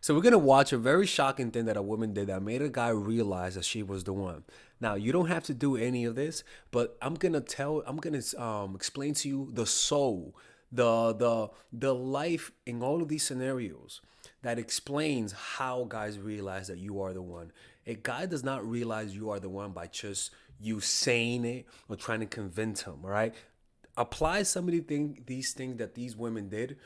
So we're gonna watch a very shocking thing that a woman did that made a guy realize that she was the one. Now you don't have to do any of this, but I'm gonna explain to you the soul, the life in all of these scenarios that explains how guys realize that you are the one. A guy does not realize you are the one by just you saying it or trying to convince him. All right, apply some of these things that these women did,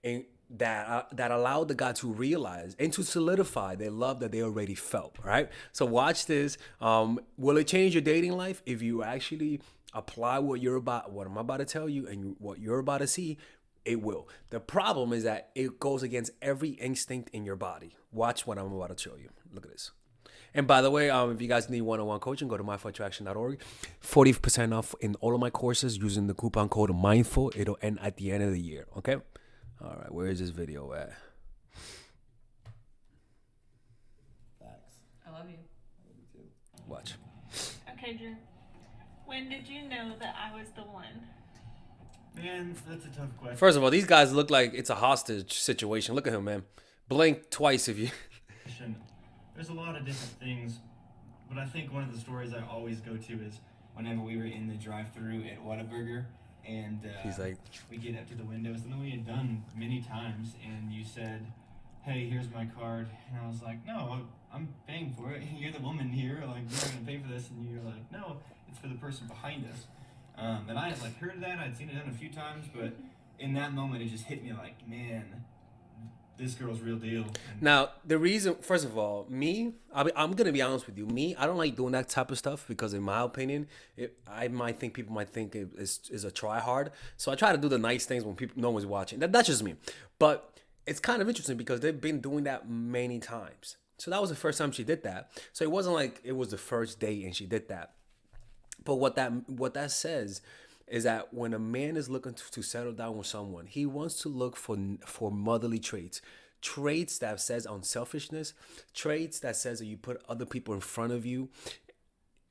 and that allowed the guy to realize and to solidify their love that they already felt. Right. So watch this. Will it change your dating life if you actually apply what I'm about to tell you, and what you're about to see? It will. The problem is that it goes against every instinct in your body. Watch what I'm about to show you. Look at this. And by the way, if you guys need one-on-one coaching, go to mindfulattraction.org. 40% off in all of my courses using the coupon code MINDFUL. It'll end at the end of the year, okay? All right, where is this video at? Facts. I love you. I love you too. Watch. Okay, Drew. When did you know that I was the one? Man, that's a tough question. First of all, these guys look like it's a hostage situation. Look at him, man. Blink twice if you... There's a lot of different things, but I think one of the stories I always go to is whenever we were in the drive-thru at Whataburger, and He's like... we get up to the window, something we had done many times, and you said, hey, here's my card, and I was like, no, I'm paying for it. You're the woman here, like, you're going to pay for this, and you're like, no, it's for the person behind us. And I had, like, heard that, I'd seen it done a few times, but in that moment, it just hit me like, man, this girl's real deal. Now, the reason, first of all, I'm going to be honest with you. I don't like doing that type of stuff because, in my opinion, people might think it is a try hard. So I try to do the nice things when no one's watching. That's just me. But it's kind of interesting because they've been doing that many times. So that was the first time she did that. So it wasn't like it was the first date and she did that. But what that says is that when a man is looking to settle down with someone, he wants to look for motherly traits that says unselfishness, traits that says that you put other people in front of you,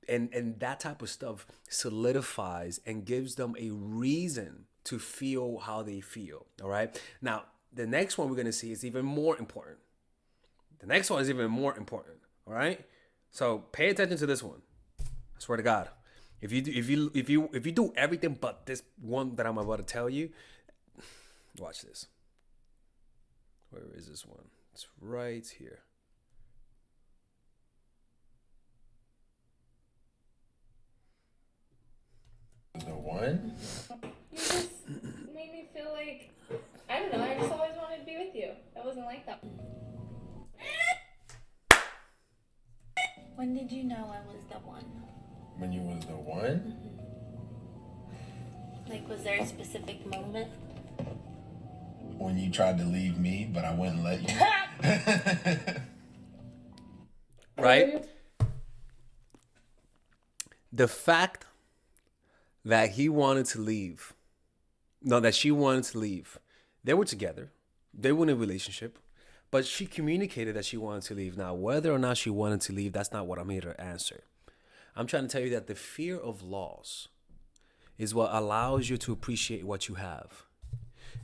and that type of stuff solidifies and gives them a reason to feel how they feel. All right. Now, the next one we're gonna see is even more important. All right. So pay attention to this one. I swear to God. If you do everything but this one that I'm about to tell you, watch this. Where is this one? It's right here. The one? You just made me feel like, I don't know, I just always wanted to be with you. I wasn't like that. When did you know I was the one? When you was the one? Like, was there a specific moment? When you tried to leave me, but I wouldn't let you. Right? The fact that he wanted to leave, no, that she wanted to leave, they were together, they were in a relationship, but she communicated that she wanted to leave. Now, whether or not she wanted to leave, that's not what I'm here to answer. I'm trying to tell you that the fear of loss is what allows you to appreciate what you have.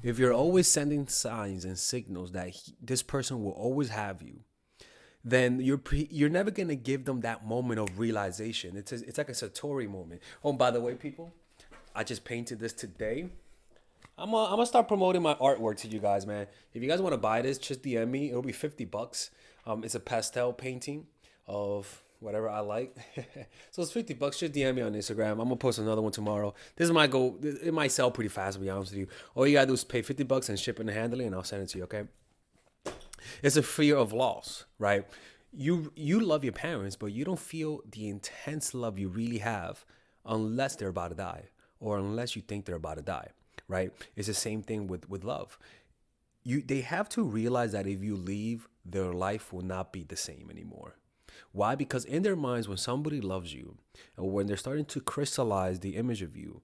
If you're always sending signs and signals that this person will always have you, then you're never gonna give them that moment of realization. It's like a Satori moment. Oh, by the way, people, I just painted this today. I'm gonna start promoting my artwork to you guys, man. If you guys want to buy this, just DM me. It'll be $50. It's a pastel painting of whatever I like. So it's $50. Just DM me on Instagram. I'm gonna post another one tomorrow. This might go. It might sell pretty fast, to be honest with you. All you gotta do is pay $50 and ship and handling, and I'll send it to you. Okay. It's a fear of loss, right? You love your parents, but you don't feel the intense love you really have unless they're about to die, or unless you think they're about to die, right? It's the same thing with love. They have to realize that if you leave, their life will not be the same anymore. Why? Because in their minds, when somebody loves you, and when they're starting to crystallize the image of you,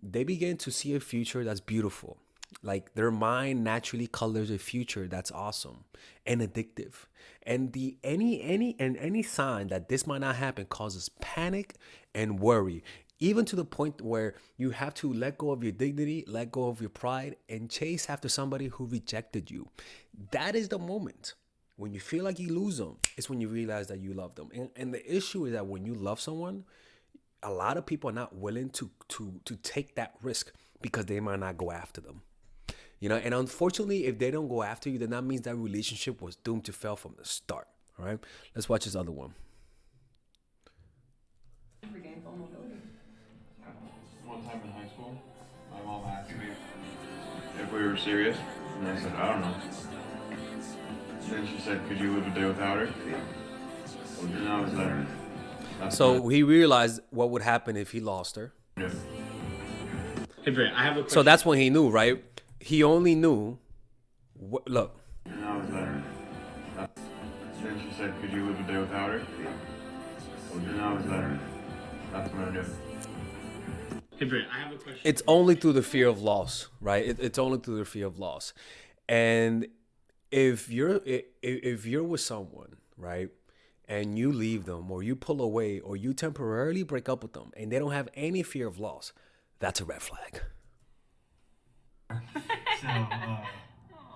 they begin to see a future that's beautiful. Like their mind naturally colors a future that's awesome and addictive. And any sign that this might not happen causes panic and worry, even to the point where you have to let go of your dignity, let go of your pride, and chase after somebody who rejected you. That is the moment When you feel like you lose them, it's when you realize that you love them. And the issue is that when you love someone, a lot of people are not willing to take that risk because they might not go after them. And unfortunately, if they don't go after you, then that means that relationship was doomed to fail from the start. All right, let's watch this other one. One time in high school, my mom asked me if we were serious, and I said, I don't know. Then she said, could you live a day without her? And I was like, so he realized what would happen if he lost her. Yeah. Hey, Dre, I have a question. So that's when he knew, right? He only knew. Look. And I was like, then she said, could you live a day without her? And I was like, that's what I do. Hey, Dre, I have a question. It's only through the fear of loss, right? It's only through the fear of loss. And if you're with someone, right, and you leave them or you pull away or you temporarily break up with them and they don't have any fear of loss, that's a red flag. So,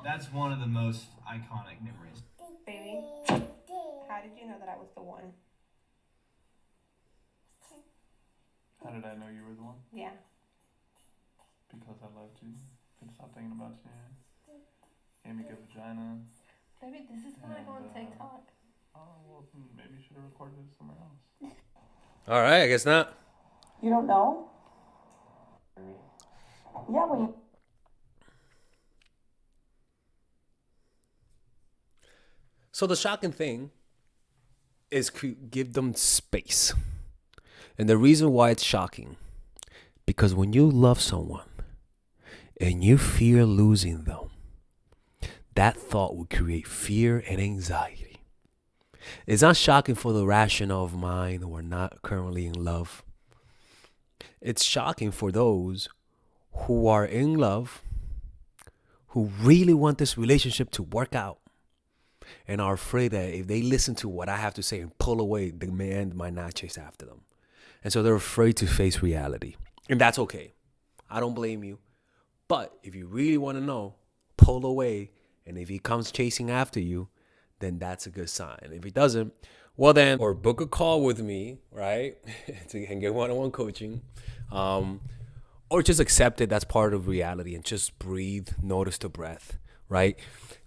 that's one of the most iconic memories. Baby, how did you know that I was the one? How did I know you were the one? Yeah. Because I loved you. Couldn't stop thinking about you. Gave me good vagina. Baby, this is when I go on TikTok. Oh, well, maybe you should have recorded it somewhere else. All right, I guess not. You don't know? Yeah, when you... So the shocking thing is give them space. And the reason why it's shocking, because when you love someone and you fear losing them, that thought will create fear and anxiety. It's not shocking for the rational of mind who are not currently in love. It's shocking for those who are in love, who really want this relationship to work out, and are afraid that if they listen to what I have to say and pull away, the man might not chase after them. And so they're afraid to face reality. And that's okay. I don't blame you. But if you really want to know, pull away. And if he comes chasing after you, then that's a good sign. If he doesn't, well then, or book a call with me, right? And get one-on-one coaching. Or just accept it. That's part of reality. And just breathe, notice the breath, right?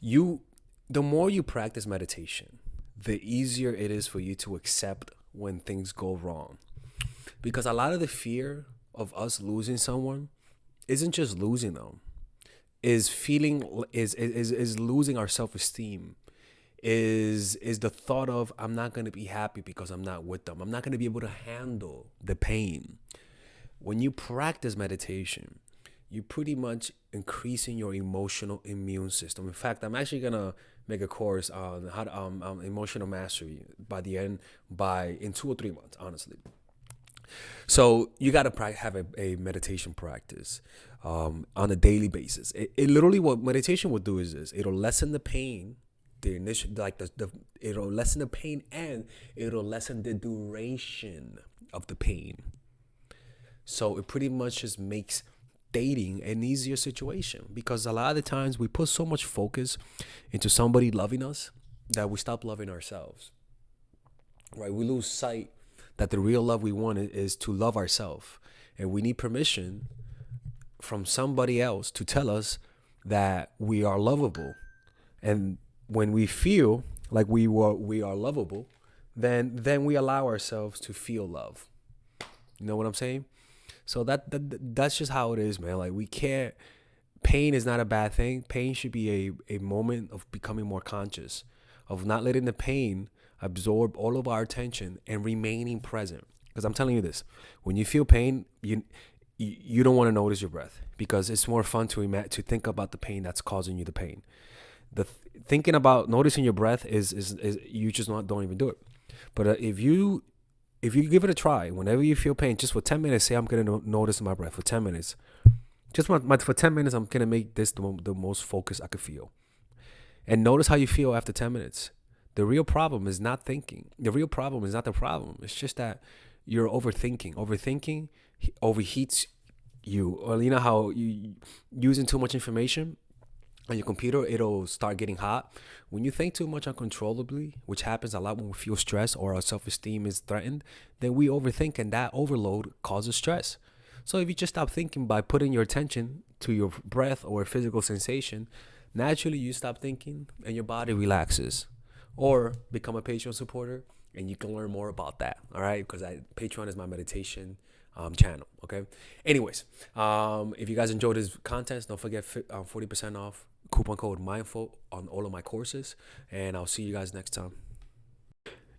The more you practice meditation, the easier it is for you to accept when things go wrong. Because a lot of the fear of us losing someone isn't just losing them, is losing our self-esteem, is the thought of I'm not going to be happy because I'm not with them. I'm not going to be able to handle the pain. When you practice meditation, you pretty much increasing your emotional immune system. In fact, I'm actually going to make a course on how to emotional mastery in 2 or 3 months, honestly. So you got to have a meditation practice on a daily basis. It literally, what meditation will do is this: it'll lessen the pain, it'll lessen the pain, and it'll lessen the duration of the pain. So it pretty much just makes dating an easier situation, because a lot of the times we put so much focus into somebody loving us that we stop loving ourselves. Right? We lose sight that the real love we want is to love ourselves. And we need permission from somebody else to tell us that we are lovable. And when we feel like we are lovable, then we allow ourselves to feel love. You know what I'm saying? So that's just how it is, man. Like, we can't, pain is not a bad thing. Pain should be a moment of becoming more conscious, of not letting the pain absorb all of our attention and remaining present. Because I'm telling you this, when you feel pain, you don't want to notice your breath, because it's more fun to think about the pain that's causing you the pain. Thinking about noticing your breath is you just don't even do it. But if you give it a try, whenever you feel pain, just for 10 minutes, say I'm gonna notice my breath for 10 minutes. Just for 10 minutes, I'm gonna make this the most focus I could feel, and notice how you feel after 10 minutes. The real problem is not thinking. The real problem is not the problem. It's just that you're overthinking. Overthinking overheats you. Or you know how you using too much information on your computer, it'll start getting hot. When you think too much uncontrollably, which happens a lot when we feel stress or our self-esteem is threatened, then we overthink, and that overload causes stress. So if you just stop thinking by putting your attention to your breath or physical sensation, naturally you stop thinking and your body relaxes. Or become a Patreon supporter and you can learn more about that. All right, because Patreon is my meditation channel. Okay. Anyways, if you guys enjoyed this content, don't forget 40% off coupon code mindful on all of my courses, and I'll see you guys next time.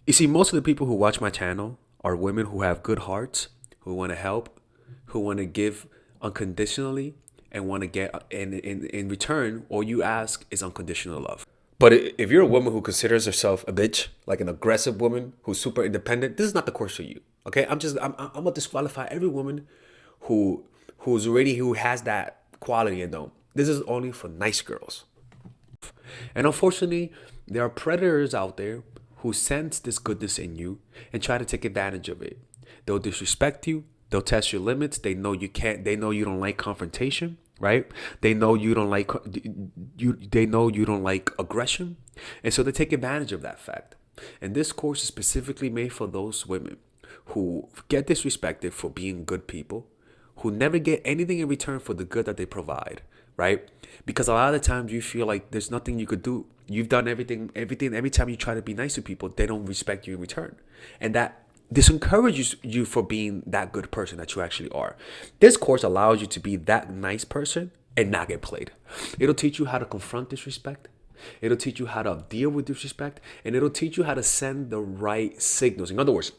You see, most of the people who watch my channel are women who have good hearts, who want to help, who want to give unconditionally, and want to get in return, all you ask is unconditional love. But if you're a woman who considers herself a bitch, like an aggressive woman who's super independent, this is not the course for you. Okay, I'm gonna disqualify every woman who has that quality in them. This is only for nice girls. And unfortunately, there are predators out there who sense this goodness in you and try to take advantage of it. They'll disrespect you. They'll test your limits. They know you can't. They know you don't like confrontation, right? They know you don't like They know you don't like aggression, and so they take advantage of that fact. And this course is specifically made for those women who get disrespected for being good people, who never get anything in return for the good that they provide, right? Because a lot of the times you feel like there's nothing you could do. You've done everything. Every time you try to be nice to people, they don't respect you in return, and that disencourages you for being that good person that you actually are. This course allows you to be that nice person and not get played. It'll teach you how to confront disrespect. It'll teach you how to deal with disrespect, and it'll teach you how to send the right signals. In other words,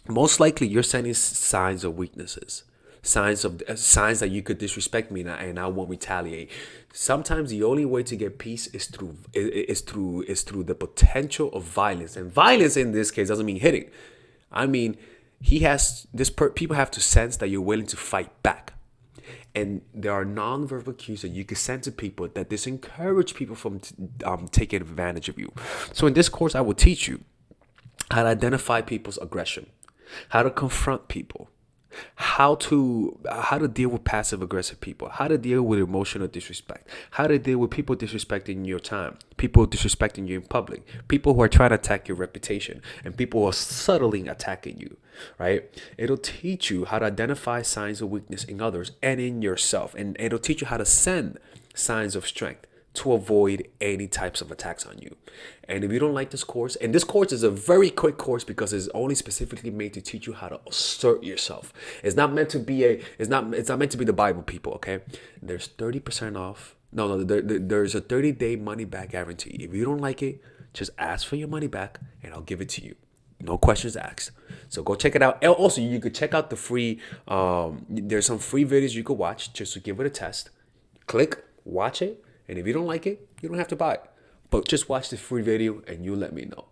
most likely you're sending signs of weaknesses, signs that you could disrespect me and I won't retaliate. Sometimes the only way to get peace is through the potential of violence, and violence in this case doesn't mean hitting. I mean, people have to sense that you're willing to fight back. And there are nonverbal cues that you can send to people that disencourage people from taking advantage of you. So in this course, I will teach you how to identify people's aggression, how to confront people, how to deal with passive aggressive people, how to deal with emotional disrespect, how to deal with people disrespecting your time, people disrespecting you in public, people who are trying to attack your reputation, and people who are subtly attacking you, right? It'll teach you how to identify signs of weakness in others and in yourself, and it'll teach you how to send signs of strength to avoid any types of attacks on you. And if you don't like this course, and this course is a very quick course because it's only specifically made to teach you how to assert yourself. It's not meant to be it's not meant to be the Bible, people, okay? There's 30% off. There's a 30-day money back guarantee. If you don't like it, just ask for your money back and I'll give it to you. No questions asked. So go check it out. And also, you could check out the free, there's some free videos you could watch just to give it a test. Click, watch it. And if you don't like it, you don't have to buy it. But just watch the free video and you let me know.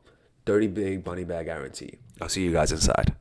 30-day money back guarantee. I'll see you guys inside.